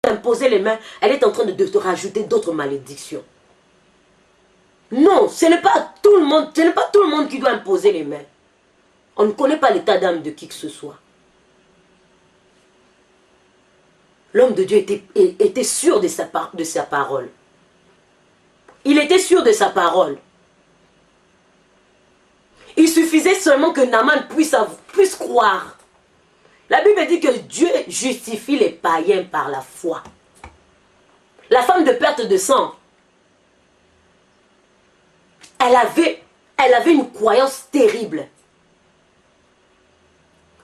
t'imposer les mains, elle est en train de te rajouter d'autres malédictions. Non, ce n'est pas tout le monde qui doit imposer les mains. On ne connaît pas l'état d'âme de qui que ce soit. L'homme de Dieu était sûr de sa parole. Il était sûr de sa parole. Il suffisait seulement que Naaman puisse croire. La Bible dit que Dieu justifie les païens par la foi. La femme de perte de sang, elle avait une croyance terrible.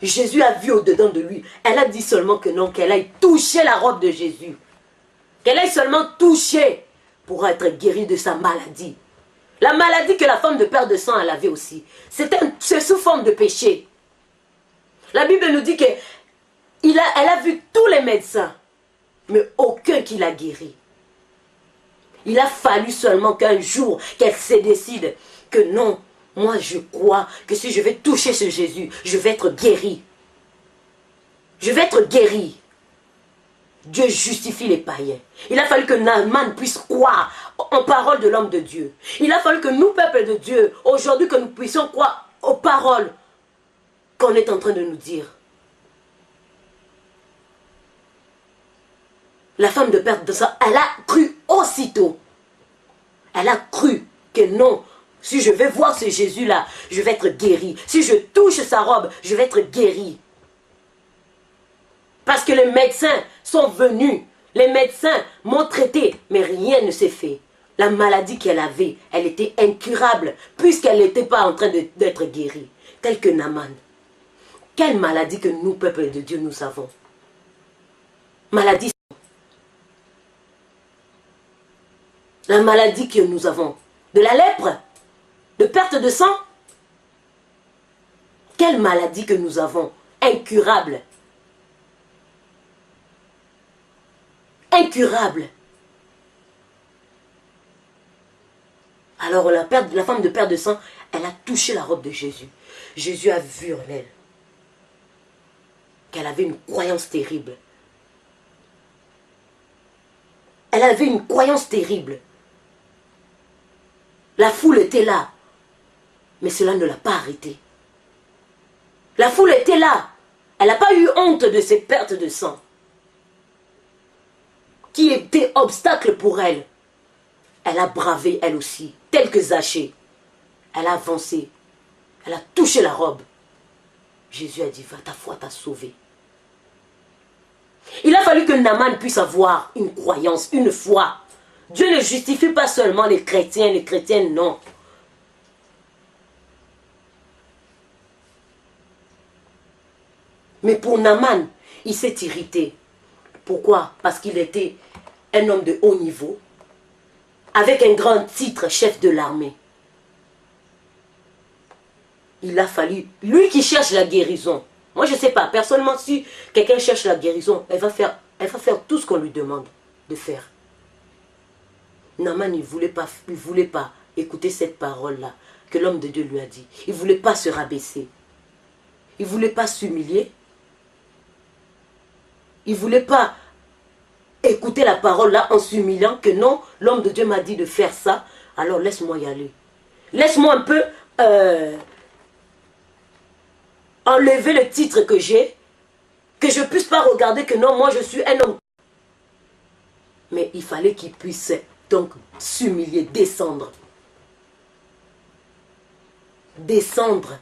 Jésus a vu au-dedans de lui. Elle a dit seulement que non, qu'elle aille toucher la robe de Jésus. Qu'elle aille seulement toucher pour être guérie de sa maladie. La maladie que la femme de perte de sang, elle avait aussi. C'est sous forme de péché. La Bible nous dit qu'elle a vu tous les médecins, mais aucun qui l'a guéri. Il a fallu seulement qu'un jour, qu'elle se décide que non, moi je crois que si je vais toucher ce Jésus, je vais être guéri. Je vais être guéri. Dieu justifie les païens. Il a fallu que Naaman puisse croire en parole de l'homme de Dieu. Il a fallu que nous, peuple de Dieu, aujourd'hui que nous puissions croire aux paroles qu'on est en train de nous dire. La femme de perte de sang, elle a cru aussitôt. Elle a cru que non, si je vais voir ce Jésus-là, je vais être guéri. Si je touche sa robe, je vais être guéri. Parce que les médecins sont venus. Les médecins m'ont traité, mais rien ne s'est fait. La maladie qu'elle avait, elle était incurable, puisqu'elle n'était pas en train d'être guérie. Telle que Naaman. Quelle maladie que nous, peuple de Dieu, nous avons. Maladie. La maladie que nous avons. De la lèpre. De perte de sang. Quelle maladie que nous avons. Incurable. Incurable. Alors la femme de perte de sang, elle a touché la robe de Jésus. Jésus a vu en elle qu'elle avait une croyance terrible. Elle avait une croyance terrible. La foule était là, mais cela ne l'a pas arrêtée. La foule était là. Elle n'a pas eu honte de ses pertes de sang, qui étaient obstacle pour elle. Elle a bravé elle aussi, tel que Zachée. Elle a avancé. Elle a touché la robe. Jésus a dit, va, ta foi t'a sauvé. Il a fallu que Naaman puisse avoir une croyance, une foi. Dieu ne justifie pas seulement les chrétiens non. Mais pour Naaman, il s'est irrité. Pourquoi? Parce qu'il était un homme de haut niveau, avec un grand titre, chef de l'armée. Il a fallu, lui qui cherche la guérison. Moi je ne sais pas, personnellement si quelqu'un cherche la guérison, elle va faire tout ce qu'on lui demande de faire. Naaman il voulait pas écouter cette parole-là que l'homme de Dieu lui a dit. Il ne voulait pas se rabaisser. Il ne voulait pas s'humilier. Il ne voulait pas écouter la parole là en s'humiliant que non, l'homme de Dieu m'a dit de faire ça, alors laisse-moi y aller. Laisse-moi un peu enlever le titre que j'ai, que je ne puisse pas regarder que non, moi je suis un homme. Mais il fallait qu'il puisse donc s'humilier, descendre. Descendre.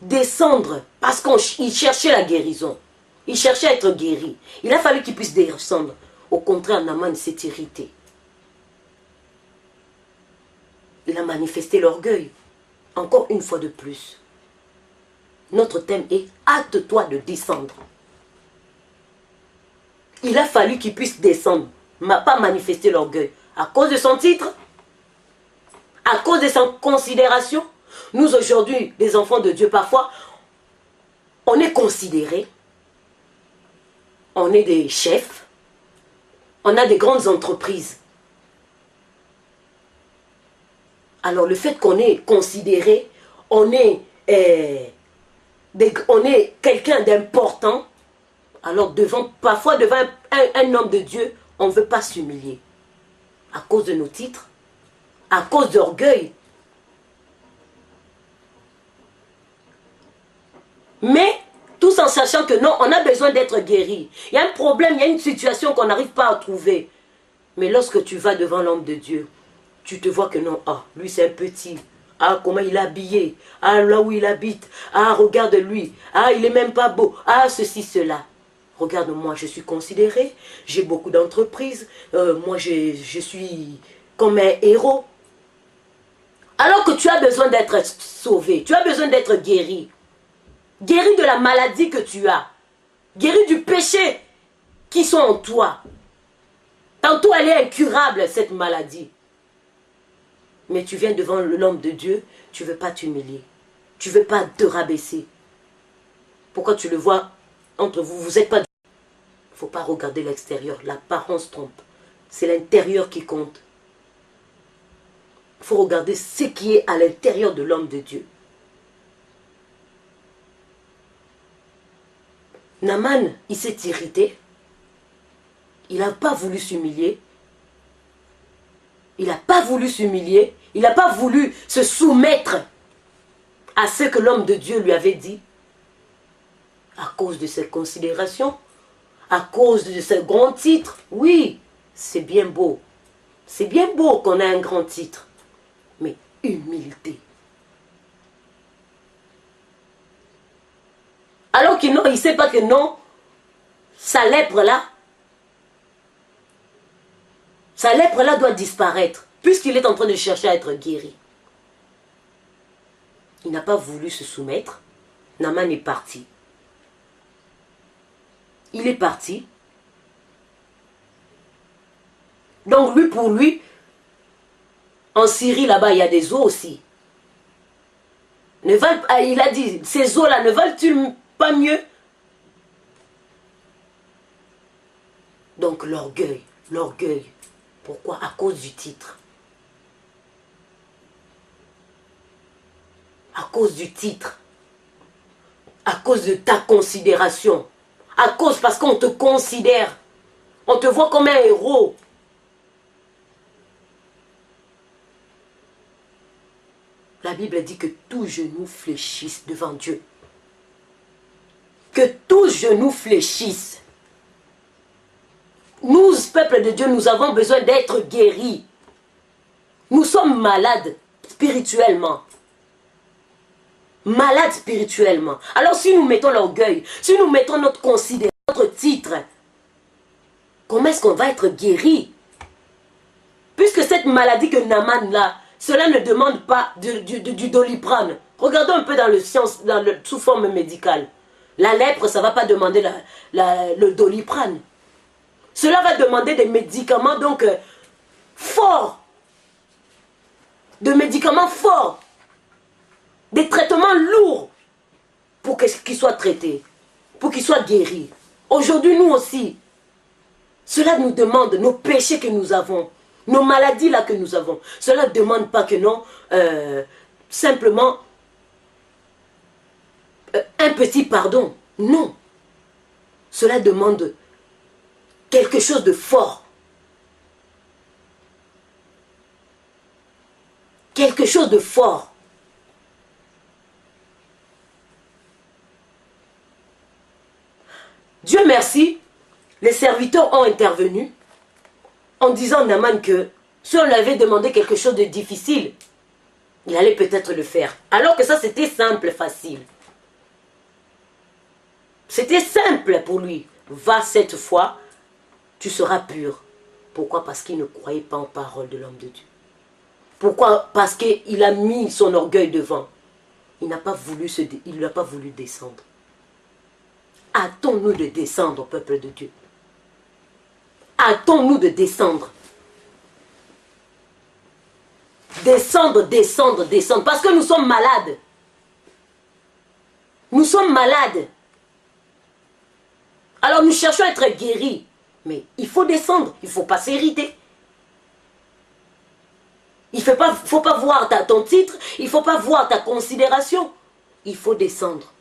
Descendre, parce qu'il cherchait la guérison. Il cherchait à être guéri. Il a fallu qu'il puisse descendre. Au contraire, Naaman s'est irrité. Il a manifesté l'orgueil. Encore une fois de plus. Notre thème est « Hâte-toi de descendre ». Il a fallu qu'il puisse descendre. Il n'a pas manifesté l'orgueil. À cause de son titre, à cause de sa considération. Nous aujourd'hui, les enfants de Dieu, parfois, on est considérés. On est des chefs. On a des grandes entreprises. Alors le fait qu'on est considéré, on est quelqu'un d'important, Alors parfois devant un homme de Dieu, on ne veut pas s'humilier. À cause de nos titres, à cause d'orgueil. Mais, tous en sachant que non, on a besoin d'être guéri. Il y a un problème, il y a une situation qu'on n'arrive pas à trouver. Mais lorsque tu vas devant l'homme de Dieu, tu te vois que non, ah, lui c'est un petit. Ah, comment il est habillé. Ah, là où il habite. Ah, regarde lui. Ah, il n'est même pas beau. Ah, ceci, cela. Regarde-moi, je suis considéré. J'ai beaucoup d'entreprises. Moi, je suis comme un héros. Alors que tu as besoin d'être sauvé. Tu as besoin d'être guéri. Guéri de la maladie que tu as. Guéri du péché qui sont en toi. Tantôt, elle est incurable, cette maladie. Mais tu viens devant l'homme de Dieu, tu ne veux pas t'humilier. Tu ne veux pas te rabaisser. Pourquoi tu le vois entre vous, vous n'êtes pas... Il ne faut pas regarder l'extérieur, l'apparence trompe. C'est l'intérieur qui compte. Il faut regarder ce qui est à l'intérieur de l'homme de Dieu. Naaman, il s'est irrité. Il n'a pas voulu s'humilier. Il n'a pas voulu s'humilier. Il n'a pas voulu se soumettre à ce que l'homme de Dieu lui avait dit. À cause de ses considérations. À cause de ses grands titres. Oui, c'est bien beau. C'est bien beau qu'on ait un grand titre. Mais humilité. Alors qu'il ne sait pas que non, sa lèpre là doit disparaître, puisqu'il est en train de chercher à être guéri. Il n'a pas voulu se soumettre. Naaman est parti. Il est parti. Donc lui, pour lui, en Syrie, là-bas, il y a des eaux aussi. Il a dit, ces eaux-là ne valent-ils pas mieux? Donc l'orgueil, l'orgueil. Pourquoi? À cause du titre. À cause du titre. À cause de ta considération. À cause parce qu'on te considère. On te voit comme un héros. La Bible dit que tout genou fléchisse devant Dieu. Que tout genou fléchisse. Nous, peuple de Dieu, nous avons besoin d'être guéris. Nous sommes malades spirituellement. Malades spirituellement. Alors si nous mettons l'orgueil, si nous mettons notre considération, notre titre, comment est-ce qu'on va être guéri? Puisque cette maladie que Naaman là, cela ne demande pas du Doliprane. Regardons un peu dans sous forme médicale. La lèpre, ça ne va pas demander le Doliprane. Cela va demander des médicaments donc forts. De médicaments forts. Des traitements lourds pour qu'ils soient traités. Pour qu'ils soient guéris. Aujourd'hui, nous aussi, cela nous demande nos péchés que nous avons. Nos maladies là que nous avons. Cela ne demande pas que non, simplement un petit pardon. Non. Cela demande quelque chose de fort. Quelque chose de fort. Dieu merci, les serviteurs ont intervenu en disant à Naaman que si on lui avait demandé quelque chose de difficile, il allait peut-être le faire. Alors que ça, c'était simple, facile. C'était simple pour lui. Va cette fois, tu seras pur. Pourquoi? Parce qu'il ne croyait pas en parole de l'homme de Dieu. Pourquoi? Parce qu'il a mis son orgueil devant. Il n'a pas voulu descendre. Hâtons-nous de descendre, peuple de Dieu. Hâtons-nous de descendre. Descendre, descendre, descendre. Parce que nous sommes malades. Nous sommes malades. Alors nous cherchons à être guéris. Mais il faut descendre. Il ne faut pas s'irriter. Il ne faut pas voir ton titre. Il ne faut pas voir ta considération. Il faut descendre.